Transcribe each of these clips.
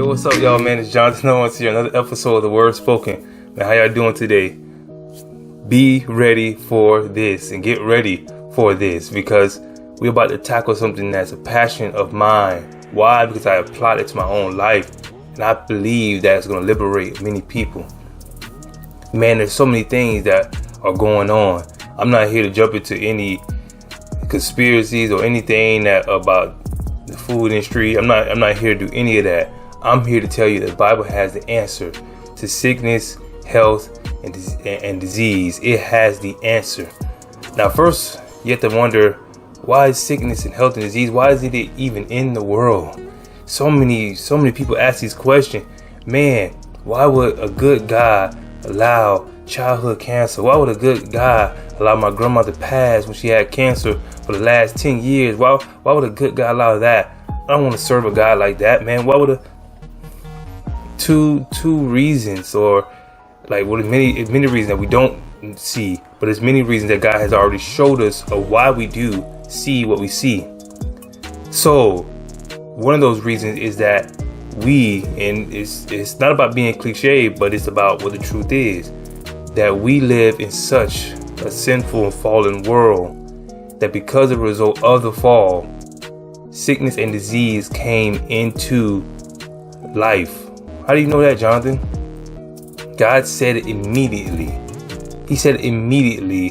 what's up, y'all, man? It's Jonathan Owens here. Another episode of The Word Spoken. Man, how y'all doing today? Be ready for this and get ready for this because we're about to tackle something that's a passion of mine. Why? Because I applied it to my own life and I believe that it's going to liberate many people. Man, there's so many things that are going on. I'm not here to jump into any conspiracies or anything that about the food industry. I'm not here to do any of that. I'm here to tell you that the Bible has the answer to sickness, health, and disease. It has the answer. Now, first, you have to wonder, why is sickness and health and disease? Why is it even in the world? So many people ask these questions. Man, why would a good God allow childhood cancer? Why would a good God allow my grandma to pass when she had cancer for the last 10 years? Why would a good God allow that? I don't want to serve a God like that, man. Why would two reasons, or like what many reasons that we don't see, but there's many reasons that God has already showed us of why we do see what we see. So one of those reasons is that and it's not about being cliche, but it's about what the truth is, that we live in such a sinful and fallen world that because of the result of the fall, sickness and disease came into life. How do you know that, Jonathan? God said it immediately. He said it immediately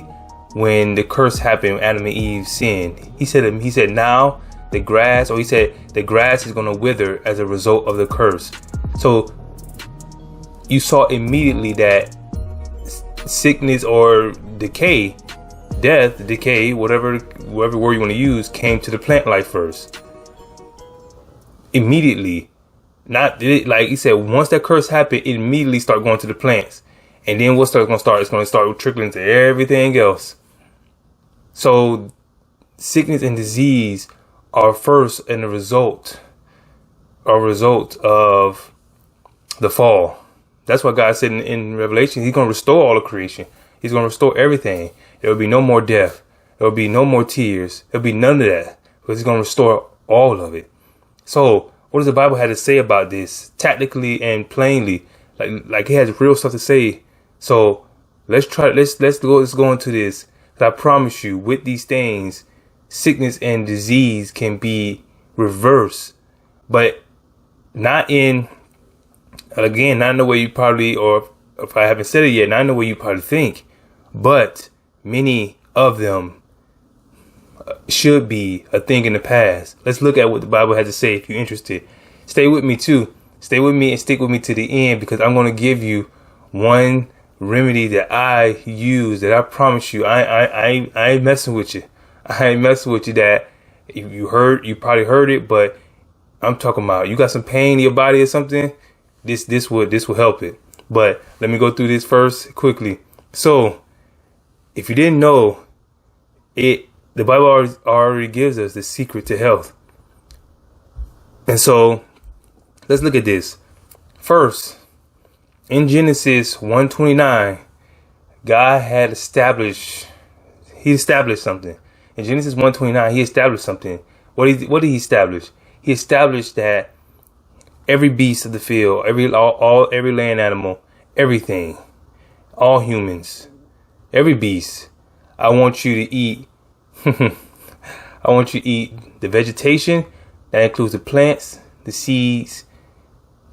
when the curse happened, Adam and Eve sinned. He said now the grass is going to wither as a result of the curse. So you saw immediately that sickness or decay, death, decay, whatever word you want to use, came to the plant life first. Immediately. Not like he said, once that curse happened, it immediately started going to the plants. And then what's going to start? It's going to start trickling to everything else. So sickness and disease are first and a result of the fall. That's what God said in Revelation. He's going to restore all of creation. He's going to restore everything. There will be no more death. There will be no more tears. There will be none of that, because he's going to restore all of it. So what does the Bible have to say about this, tactically and plainly? Like it has real stuff to say. So let's go into this. I promise you, with these things, sickness and disease can be reversed, but not in the way you probably, or if I haven't said it yet, not in the way you probably think, but many of them should be a thing in the past. Let's look at what the Bible has to say. If you're interested, stay with me too. Stay with me and stick with me to the end, because I'm going to give you one remedy that I use that I promise you I ain't messing with you. I ain't messing with you. That if you probably heard it, but I'm talking about you got some pain in your body or something. This will help it. But let me go through this first quickly. So if you didn't know it, the Bible already gives us the secret to health. And so let's look at this. First, in Genesis 1:29, God had established something. In Genesis 1:29, he established something. What did he establish? He established that every beast of the field, every land animal, everything, all humans, every beast, I want you to eat. I want you to eat the vegetation. That includes the plants, the seeds,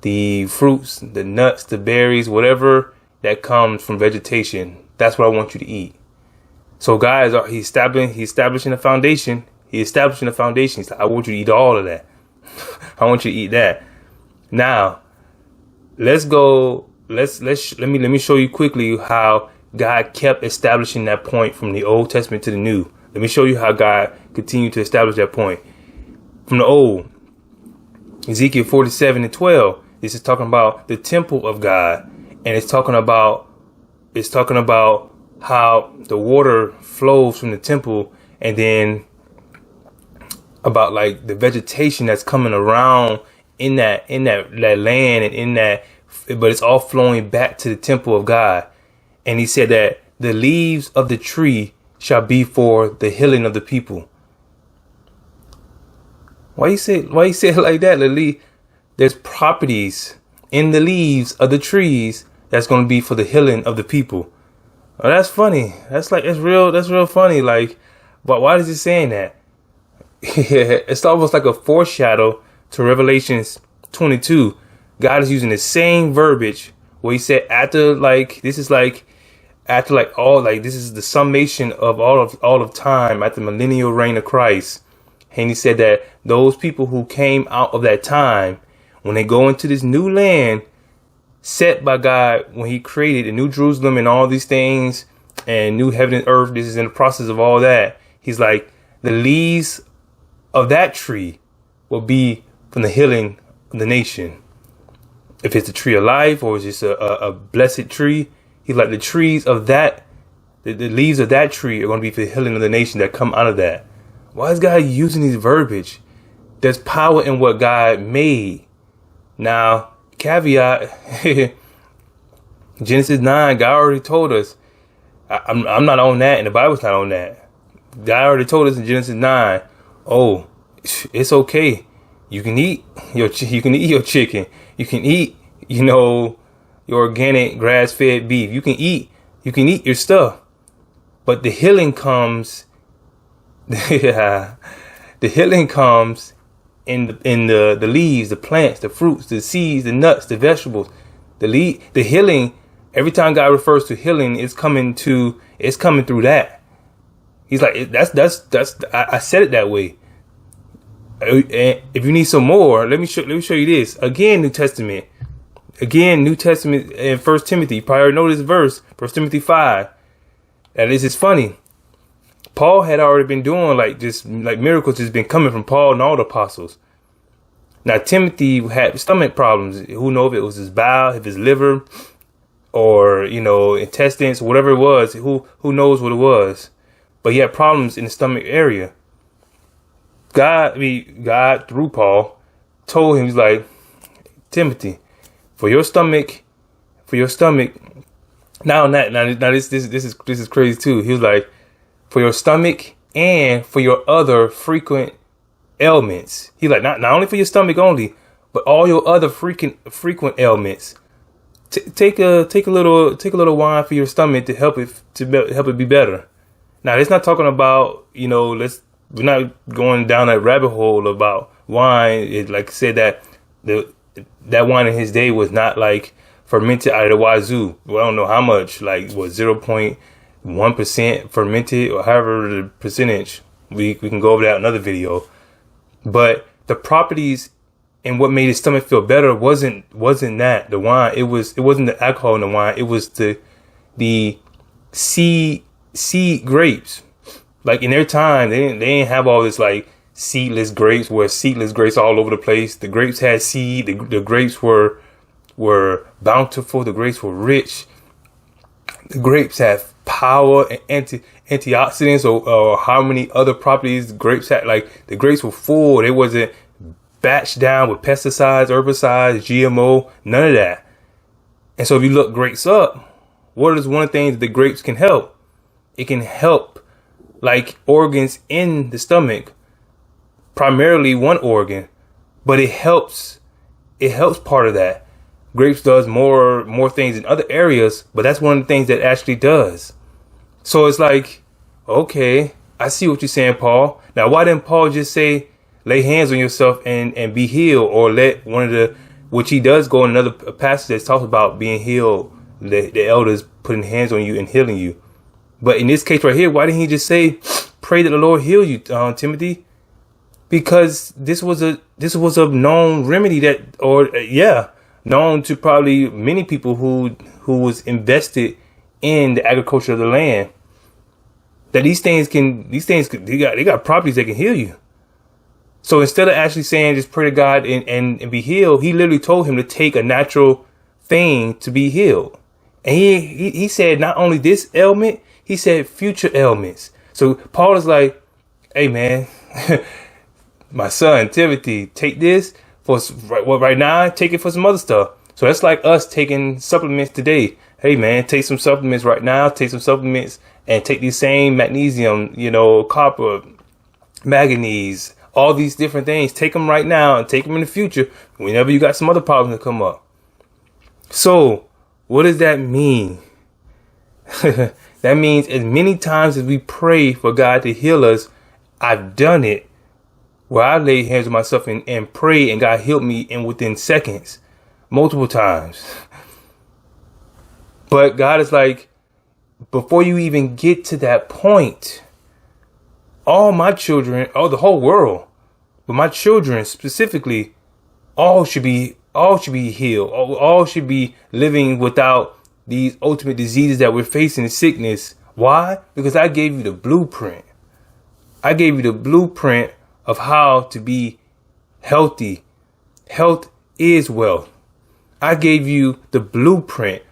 the fruits, the nuts, the berries, whatever that comes from vegetation. That's what I want you to eat. So guys, he's establishing a foundation. He's like, I want you to eat all of that. I want you to eat that. Now, let me show you quickly how God kept establishing that point from the Old Testament to the New. Let me show you how God continued to establish that point. From the Old, Ezekiel 47:12, this is talking about the temple of God. And it's talking about how the water flows from the temple, and then about like the vegetation that's coming around in that land and in that, but it's all flowing back to the temple of God. And he said that the leaves of the tree shall be for the healing of the people. Why you say it like that, Lily? there's properties in the leaves of the trees that's going to be for the healing of the people. Oh, that's funny. That's real funny. Like, but why is he saying that? It's almost like a foreshadow to Revelations 22. God is using the same verbiage where he said this is the summation of all of time at the millennial reign of Christ. And he said that those people who came out of that time, when they go into this new land set by God, when he created a new Jerusalem and all these things and new heaven and earth, this is in the process of all that. He's like, the leaves of that tree will be from the healing of the nation. If it's the tree of life or it's just a blessed tree, he's like, the trees of that, the leaves of that tree are going to be for the healing of the nation that come out of that. Why is God using these verbiage? There's power in what God made. Now, caveat, Genesis 9, God already told us. I'm not on that, and the Bible's not on that. God already told us in Genesis 9, oh, it's okay. You can eat your chicken. You can eat, your organic grass-fed beef. You can eat your stuff. But the healing comes. The healing comes in the leaves, the plants, the fruits, the seeds, the nuts, the vegetables. The healing. Every time God refers to healing, it's coming through that. He's like, I said it that way. And if you need some more, let me show you this. Again, New Testament in 1 Timothy. You probably know this verse, 1 Timothy 5. And this is funny. Paul had already been doing miracles, just been coming from Paul and all the apostles. Now, Timothy had stomach problems. Who knows if it was his bowel, if his liver, or, intestines, whatever it was. Who knows what it was? But he had problems in the stomach area. God through Paul told him, he's like, Timothy, for your stomach. Now this is crazy too. He was like, for your stomach and for your other frequent ailments. He's like, not only for your stomach only, but all your other frequent ailments. Take a little wine for your stomach to help it be better. Now, it's not talking about, we're not going down that rabbit hole about wine. It, like I said, that wine in his day was not like fermented out of the wazoo. Well, I don't know how much, like what 0.1% fermented or however the percentage. We can go over that in another video. But the properties and what made his stomach feel better wasn't that the wine. It wasn't the alcohol in the wine. It was the seed grapes. Like in their time, they didn't have all this like seedless grapes where seedless grapes all over the place. The grapes had seed. The grapes were bountiful. The grapes were rich. The grapes have power and antioxidants or how many other properties grapes had. Like the grapes were full. They wasn't batched down with pesticides, herbicides, GMO, none of that. And so if you look grapes up, what is one of the things that the grapes can help? It can help like organs in the stomach, primarily one organ, but it helps part of that. Grapes does more things in other areas, but that's one of the things that actually does. So it's like, okay, I see what you're saying, Paul. Now, why didn't Paul just say, lay hands on yourself and be healed, or let one of the, which he does go in another passage that talks about being healed, the elders putting hands on you and healing you. But in this case right here, why didn't he just say, pray that the Lord heal you, Timothy? Because this was a known remedy known to probably many people who was invested in the agriculture of the land. That these things they got properties that can heal you. So instead of actually saying just pray to God and be healed, he literally told him to take a natural thing to be healed. And he said not only this ailment, he said future ailments. So Paul is like, hey man, my son Timothy, take this for right now, take it for some other stuff. So that's like us taking supplements today. Hey man, take some supplements right now, take some supplements and take these same magnesium, copper, manganese, all these different things. Take them right now and take them in the future whenever you got some other problems that come up. So what does that mean? That means as many times as we pray for God to heal us, I've done it where I laid hands on myself and prayed, and God healed me in within seconds, multiple times. But God is like, before you even get to that point, all my children, the whole world, but my children specifically, all should be healed. All should be living without these ultimate diseases that we're facing, sickness. Why? Because I gave you the blueprint. I gave you the blueprint of how to be healthy. Health is wealth. I gave you the blueprint.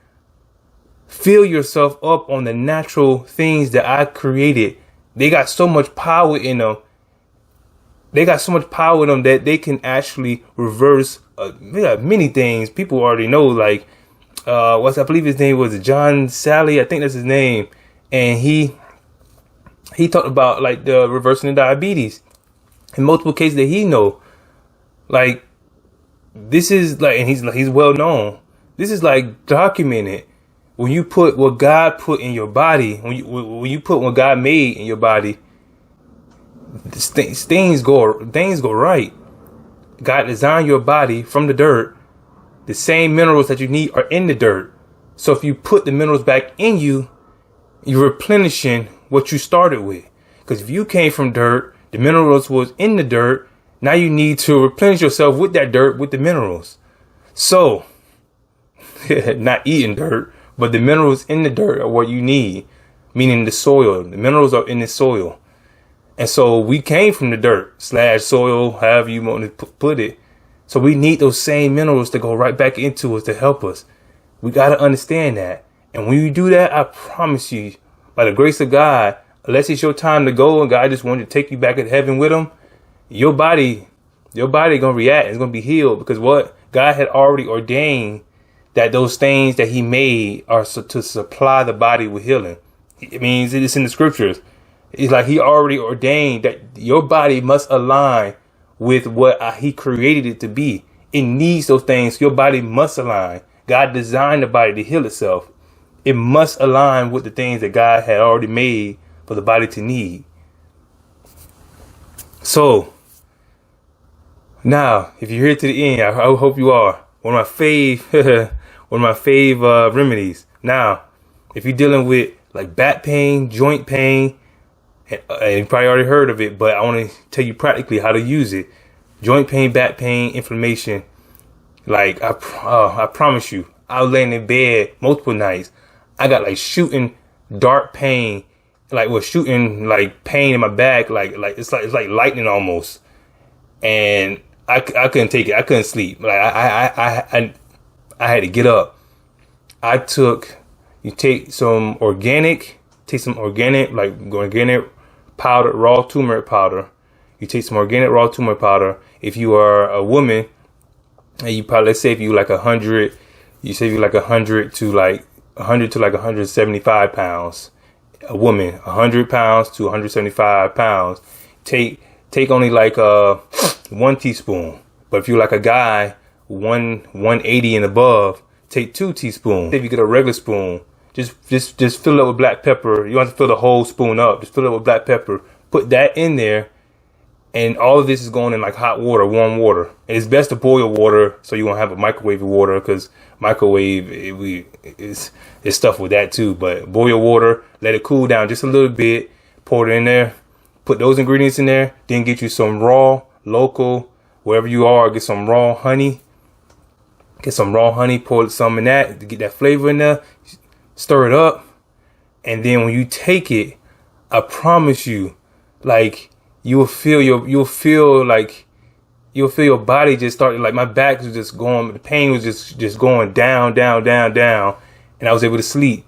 Fill yourself up on the natural things that I created. They got so much power in them. That they can actually reverse many things. People already know, like, I believe his name was John Sally. I think that's his name. And he talked about like the reversing of diabetes in multiple cases that he know. Like, this is like, and he's well known. This is like documented. When you put what God put in your body, when you put what God made in your body, things go right. God designed your body from the dirt. The same minerals that you need are in the dirt. So if you put the minerals back in you, you're replenishing what you started with. Because if you came from dirt, the minerals was in the dirt. Now you need to replenish yourself with that dirt, with the minerals. So, not eating dirt, but the minerals in the dirt are what you need, meaning the soil. The minerals are in the soil. And so we came from the dirt / soil, however you want to put it. So we need those same minerals to go right back into us to help us. We got to understand that. And when you do that, I promise you, by the grace of God, unless it's your time to go and God just wanted to take you back to heaven with him, your body going to react. It's going to be healed, because what God had already ordained, that those things that he made are to supply the body with healing. It means it's in the scriptures. It's like he already ordained that your body must align with what he created it to be. It needs those things. Your body must align. God designed the body to heal itself. It must align with the things that God had already made for the body to need. So now, if you're here to the end, I hope you are. One of my fave remedies. Now, if you're dealing with like back pain, joint pain, and you probably already heard of it, but I want to tell you practically how to use it. Joint pain, back pain, inflammation. Like, I promise you, I was laying in bed multiple nights. I got like shooting dark pain, shooting like pain in my back, like it's like lightning almost. And I couldn't take it. I couldn't sleep. Like I had to get up. You take some organic powder, raw turmeric powder. You take some organic raw turmeric powder. If you are a woman, and you probably, let's say if you like 100, you say you like 100 to like 175 pounds. A woman, 100 pounds to 175 pounds. Take only like 1 teaspoon. But if you're like a guy, 180 and above, take 2 teaspoons. If you get a regular spoon, just fill it up with black pepper. You don't have to fill the whole spoon up. Just fill it up with black pepper. Put that in there. And all of this is going in like hot water, warm water. And it's best to boil water so you won't have a microwave water, because microwave is stuff with that too. But boil water, let it cool down just a little bit, pour it in there, put those ingredients in there, then get you some raw, local, wherever you are, get some raw honey. Get some raw honey, pour some in that to get that flavor in there, stir it up. And then when you take it, I promise you, like, you'll feel your body just started, like my back was just going, the pain was just going down, and I was able to sleep.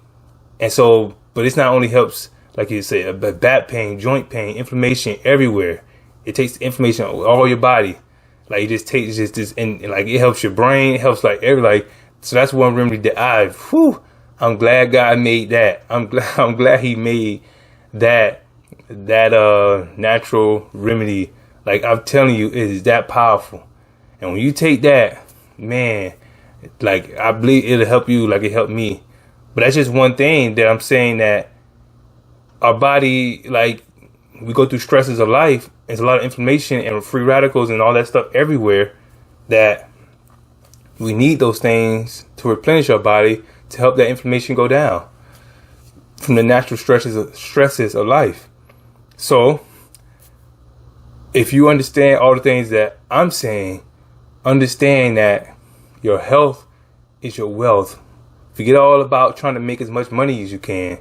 And so, but it's not only helps, like you say, back pain, joint pain, inflammation everywhere. It takes inflammation all your body. Like it just takes this, and like it helps your brain, it helps so that's one remedy that I'm glad God made that. I'm glad he made that natural remedy Like, I'm telling you, it is that powerful. And when you take that, man, like, I believe it'll help you like it helped me. But that's just one thing that I'm saying, that our body, like, we go through stresses of life. There's a lot of inflammation and free radicals and all that stuff everywhere, that we need those things to replenish our body to help that inflammation go down from the natural stresses of life. So if you understand all the things that I'm saying, understand that your health is your wealth. Forget all about trying to make as much money as you can.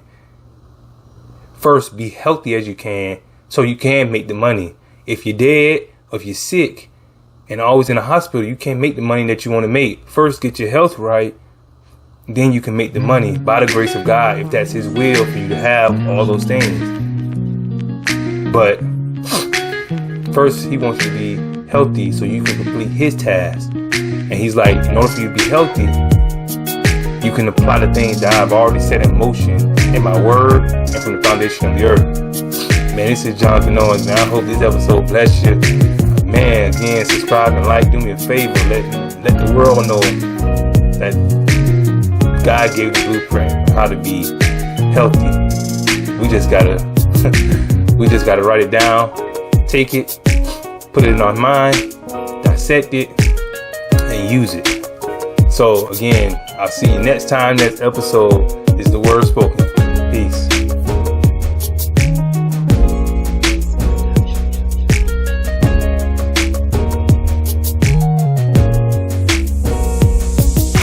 First, be healthy as you can so you can make the money. If you're dead or if you're sick and always in a hospital, you can't make the money that you want to make. First, get your health right. Then you can make the money by the grace of God, if that's His will for you to have all those things. But first, He wants you to be healthy so you can complete His task. And He's like, in order for you to be healthy, you can apply the things that I've already set in motion in my word and from the foundation of the earth. Man, this is Jonathan Owens, man. I hope this episode bless you. Man, again, subscribe and like. Do me a favor. Let the world know that God gave the blueprint on how to be healthy. We just gotta write it down, take it, put it in our mind, dissect it, and use it. So again, I'll see you next time. Next episode is the word spoken. Peace.